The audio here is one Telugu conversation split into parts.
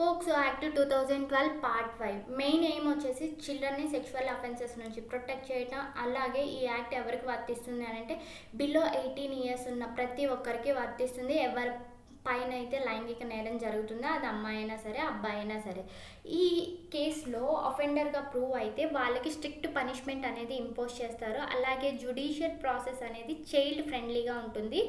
POCSO act 2012 part 5 main aim వచ్చేసి చిల్డ్రన్ని సెక్షువల్ అఫెన్సెస్ నుంచి ప్రొటెక్ట్ చేయటం. అలాగే ఈ యాక్ట్ ఎవరికి వర్తిస్తుంది అని అంటే బిలో 18 ఇయర్స్ ఉన్న ప్రతి ఒక్కరికి వర్తిస్తుంది. ఎవరి పైన అయితే లైంగిక నేరం జరుగుతుందో అది అమ్మాయి అయినా సరే అబ్బాయి అయినా సరే. ఈ కేసులో అఫెండర్గా ప్రూవ్ అయితే వాళ్ళకి స్ట్రిక్ట్ పనిష్మెంట్ అనేది ఇంపోజ్ చేస్తారు. అలాగే జ్యుడిషియల్ ప్రాసెస్ అనేది చైల్డ్ ఫ్రెండ్లీగా ఉంటుంది.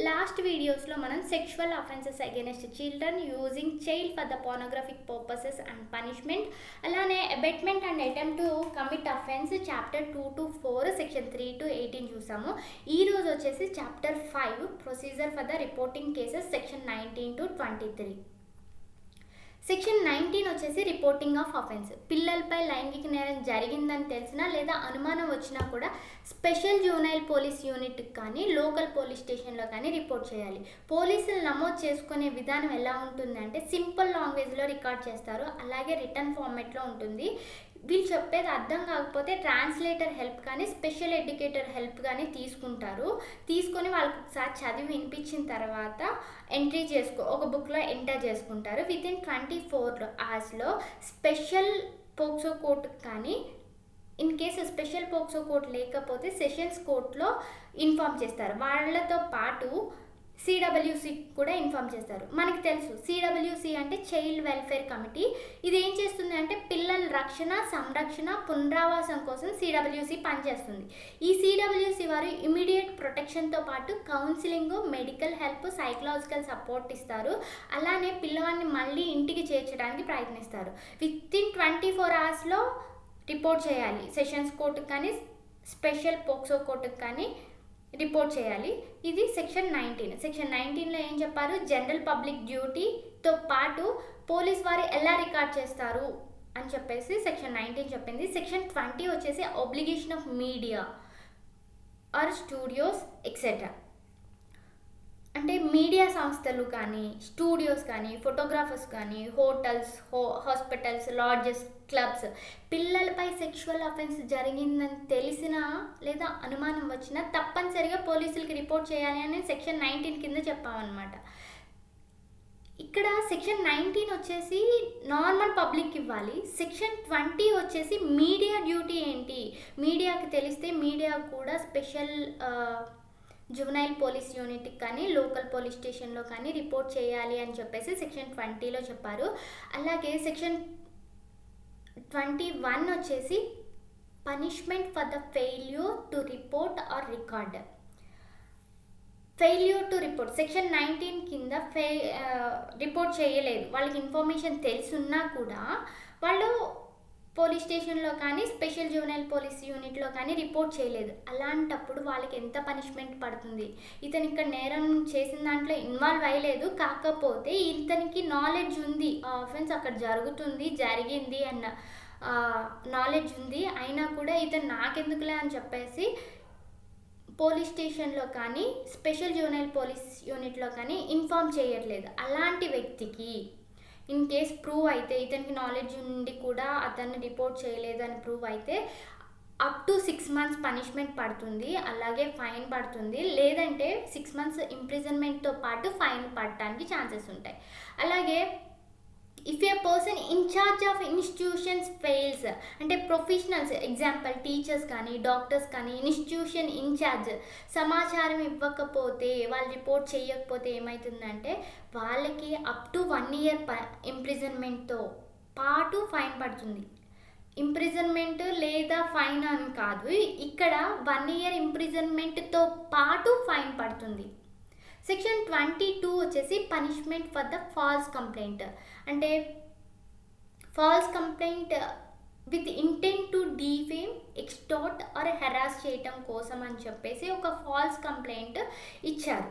లాస్ట్ వీడియోస్లో మనం sexual offences against children using child for the pornographic purposes and punishment, అలానే abetment and attempt to commit offence chapter 2 to 4 section 3 to 18 చూసాము. ఈరోజు వచ్చేసి chapter 5 procedure for the reporting cases section 19 to 23. Section 19 వచ్చేసి రిపోర్టింగ్ ఆఫ్ అఫెన్స్. పిల్లలపై లైంగిక నేరం జరిగిందని తెలిసినా లేదా అనుమానం వచ్చినా కూడా స్పెషల్ జూనైల్ పోలీస్ యూనిట్కి కానీ లోకల్ పోలీస్ స్టేషన్లో కానీ రిపోర్ట్ చేయాలి. పోలీసులు నమోదు చేసుకునే విధానం ఎలా ఉంటుంది అంటే సింపుల్ లాంగ్వేజ్లో రికార్డ్ చేస్తారు. అలాగే రిటర్న్ ఫార్మాట్లో ఉంటుంది. వీళ్ళు చెప్పేది అర్థం కాకపోతే ట్రాన్స్లేటర్ హెల్ప్ కానీ స్పెషల్ ఎడ్యుకేటర్ హెల్ప్ కానీ తీసుకొని వాళ్ళకి ఒకసారి చదివి వినిపించిన తర్వాత ఒక బుక్లో ఎంటర్ చేసుకుంటారు. వితిన్ 24 hours స్పెషల్ పోక్సో కోర్టుకు కానీ in case special POCSO court లేకపోతే సెషన్స్ కోర్టులో ఇన్ఫామ్ చేస్తారు. వాళ్ళతో పాటు సిడబ్ల్యూసి కూడా ఇన్ఫామ్ చేస్తారు. మనకి తెలుసు సిడబ్ల్యూసి అంటే చైల్డ్ వెల్ఫేర్ కమిటీ. ఇది ఏం చేస్తుంది అంటే పిల్లల రక్షణ, సంరక్షణ, పునరావాసం కోసం సిడబ్ల్యూసి పనిచేస్తుంది. ఈ సిడబ్ల్యూసి వారు ఇమీడియట్ ప్రొటెక్షన్తో పాటు counselling, medical help, psychological support ఇస్తారు. అలానే పిల్లవాడిని మళ్ళీ ఇంటికి చేర్చడానికి ప్రయత్నిస్తారు. వితిన్ 24 hours రిపోర్ట్ చేయాలి. సెషన్స్ కోర్టుకు కానీ స్పెషల్ పోక్సో కోర్టుకు కానీ రిపోర్ట్ చేయాలి. ఇది సెక్షన్ 19. సెక్షన్ 19లో ఏం చెప్పారు? జనరల్ పబ్లిక్ డ్యూటీతో పాటు పోలీస్ వారు ఎలా రికార్డ్ చేస్తారు అని చెప్పేసి సెక్షన్ 19 చెప్పింది. సెక్షన్ 20 వచ్చేసి obligation of media or studios etcetera. అంటే మీడియా సంస్థలు కానీ స్టూడియోస్ కానీ ఫోటోగ్రాఫర్స్ కానీ హోటల్స్, హాస్పిటల్స్, లాడ్జెస్, క్లబ్స్ పిల్లలపై సెక్షువల్ అఫెన్స్ జరిగిందని తెలిసినా లేదా అనుమానం వచ్చినా తప్పనిసరిగా పోలీసులకి రిపోర్ట్ చేయాలి అని సెక్షన్ 19 కింద చెప్పామన్నమాట. ఇక్కడ సెక్షన్ 19 వచ్చేసి నార్మల్ పబ్లిక్ ఇవ్వాలి. సెక్షన్ 20 వచ్చేసి మీడియా డ్యూటీ ఏంటి, మీడియాకి తెలిస్తే మీడియా కూడా స్పెషల్ జువెనైల్ పోలీస్ యూనిట్కి కానీ లోకల్ పోలీస్ స్టేషన్లో కానీ రిపోర్ట్ చేయాలి అని చెప్పేసి సెక్షన్ 20లో చెప్పారు. అలాగే సెక్షన్ 21 వచ్చేసి punishment for the failure to report are record. Failure to report section 19 కింద రిపోర్ట్ చేయలేదు, వాళ్ళకి ఇన్ఫర్మేషన్ తెలుసున్నా కూడా వాళ్ళు పోలీస్ స్టేషన్లో కానీ స్పెషల్ జూనైల్ పోలీస్ యూనిట్లో కానీ రిపోర్ట్ చేయలేదు. అలాంటప్పుడు వాళ్ళకి ఎంత పనిష్మెంట్ పడుతుంది? ఇతను ఇక్కడ నేరం చేసిన దాంట్లో ఇన్వాల్వ్ అయ్యలేదు, కాకపోతే ఇతనికి నాలెడ్జ్ ఉంది, ఆ ఆఫెన్స్ అక్కడ జరిగింది అన్న నాలెడ్జ్ ఉంది. అయినా కూడా ఇతను నాకెందుకులే అని చెప్పేసి పోలీస్ స్టేషన్లో కానీ స్పెషల్ జూనైల్ పోలీస్ యూనిట్లో కానీ ఇన్ఫామ్ చేయట్లేదు. అలాంటి వ్యక్తికి ఇన్ కేస్ ప్రూవ్ అయితే ఇతనికి నాలెడ్జ్ ఉండి కూడా అతన్ని రిపోర్ట్ చేయలేదు అని ప్రూవ్ అయితే అప్ టు 6 months పనిష్మెంట్ పడుతుంది. అలాగే ఫైన్ పడుతుంది. లేదంటే 6 months ఇంప్రిజన్మెంట్తో పాటు ఫైన్ పడటానికి ఛాన్సెస్ ఉంటాయి. అలాగే if a person incharge of institutions fails అంటే ప్రొఫెషనల్స్, ఎగ్జాంపుల్ టీచర్స్ కానీ డాక్టర్స్ కానీ ఇన్స్టిట్యూషన్ ఇన్ఛార్జ్ సమాచారం ఇవ్వకపోతే, వాళ్ళు రిపోర్ట్ చేయకపోతే ఏమవుతుందంటే వాళ్ళకి అప్ టు 1 year ఇంప్రిజన్మెంట్తో పాటు ఫైన్ పడుతుంది. ఇంప్రిజన్మెంట్ లేదా ఫైన్ అని కాదు, ఇక్కడ 1 year ఇంప్రిజన్మెంట్తో పాటు ఫైన్ పడుతుంది. సెక్షన్ 22 వచ్చేసి punishment for the false complaint. అంటే false complaint with intent to defame, extort or harass చేయటం కోసం అని చెప్పేసి ఒక ఫాల్స్ కంప్లైంట్ ఇచ్చారు.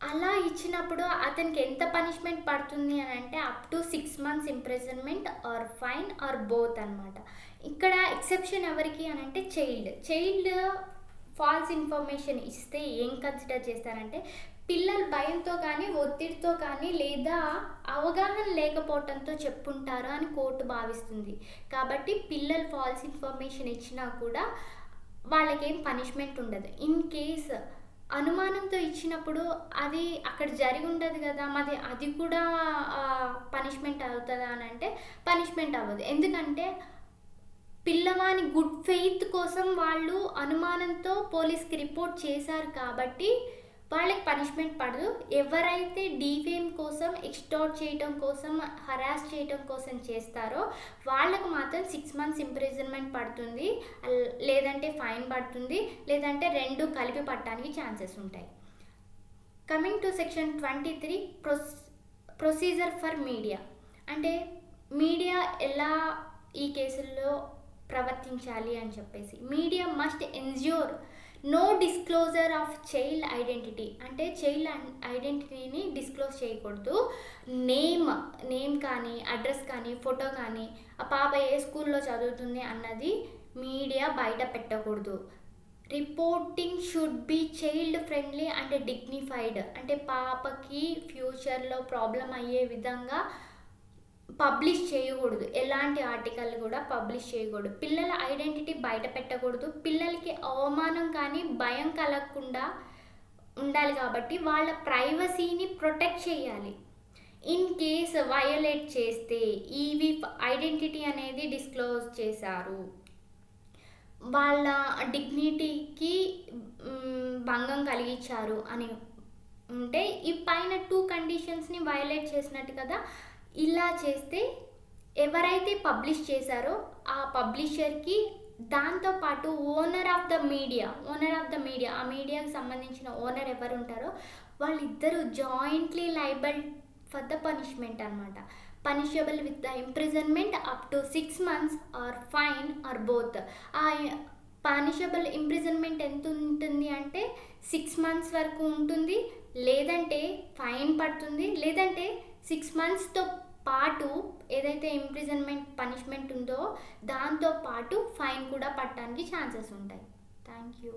అలా ఇచ్చినప్పుడు అతనికి ఎంత పనిష్మెంట్ పడుతుంది అని అంటే up to 6 months imprisonment or fine or both అనమాట. ఇక్కడ ఎక్సెప్షన్ ఎవరికి అని అంటే చైల్డ్ ఫాల్స్ ఇన్ఫర్మేషన్ ఇస్తే ఏం కన్సిడర్ చేస్తారంటే పిల్లలు భయంతో కానీ ఒత్తిడితో కానీ లేదా అవగాహన లేకపోవడంతో చెప్పుంటారు అని కోర్టు భావిస్తుంది. కాబట్టి పిల్లలు ఫాల్స్ ఇన్ఫర్మేషన్ ఇచ్చినా కూడా వాళ్ళకేం పనిష్మెంట్ ఉండదు. ఇన్ కేస్ అనుమానంతో ఇచ్చినప్పుడు అది అక్కడ జరిగి ఉండదు కదా, మరి అది కూడా పనిష్మెంట్ అవుతుందా అని అంటే పనిష్మెంట్ అవ్వదు. ఎందుకంటే పిల్లవాని గుడ్ ఫెయిత్ కోసం వాళ్ళు అనుమానంతో పోలీస్కి రిపోర్ట్ చేశారు కాబట్టి వాళ్ళకి పనిష్మెంట్ పడదు. ఎవరైతే డీఫేమ్ కోసం, ఎక్స్టార్ట్ చేయడం కోసం, హరాస్ చేయడం కోసం చేస్తారో వాళ్ళకు మాత్రం 6 months ఇంప్రిజన్మెంట్ పడుతుంది, లేదంటే ఫైన్ పడుతుంది, లేదంటే 2 కలిపి పట్టడానికి ఛాన్సెస్ ఉంటాయి. Coming to section 23 procedure for media. అంటే మీడియా ఎలా ఈ కేసుల్లో ప్రవర్తించాలి అని చెప్పేసి, media must ensure no disclosure of child identity. అంటే చైల్డ్ ఐడెంటిటీని డిస్క్లోజ్ చేయకూడదు. నేమ్ కానీ, అడ్రస్ కానీ, ఫోటో కానీ, ఆ పాప ఏ స్కూల్లో చదువుతుంది అన్నది మీడియా బయట పెట్టకూడదు. Reporting should be child friendly and dignified. అంటే పాపకి ఫ్యూచర్లో ప్రాబ్లం అయ్యే విధంగా పబ్లిష్ చేయకూడదు. ఎలాంటి ఆర్టికల్ కూడా పబ్లిష్ చేయకూడదు. పిల్లల ఐడెంటిటీ బయట పెట్టకూడదు. పిల్లలకి అవమానం కానీ భయం కలగకుండా ఉండాలి కాబట్టి వాళ్ళ ప్రైవసీని ప్రొటెక్ట్ చేయాలి. ఇన్ కేస్ వయోలేట్ చేస్తే, ఈవి ఐడెంటిటీ అనేది డిస్క్లోజ్ చేశారు, వాళ్ళ డిగ్నిటీకి భంగం కలిగించారు అని ఉంటే ఈ పైన 2 కండిషన్స్ని వయోలేట్ చేసినట్టు కదా. ఇలా చేస్తే ఎవరైతే పబ్లిష్ చేశారో ఆ పబ్లిషర్కి, దాంతోపాటు ఓనర్ ఆఫ్ ద మీడియా, ఆ మీడియాకి సంబంధించిన ఓనర్ ఎవరు ఉంటారో వాళ్ళిద్దరూ jointly liable for the punishment అనమాట. Punishable with the imprisonment up to 6 months or fine or both. ఆ పనిషబుల్ ఇంప్రిజన్మెంట్ ఎంత ఉంటుంది అంటే 6 months వరకు ఉంటుంది, లేదంటే ఫైన్ పడుతుంది, లేదంటే 6 monthsతో పాటు ఏదైతే ఇంప్రిజన్మెంట్ పనిష్మెంట్ ఉందో దాంతో పాటు ఫైన్ కూడా పడటానికి ఛాన్సెస్ ఉంటాయి. Thank you.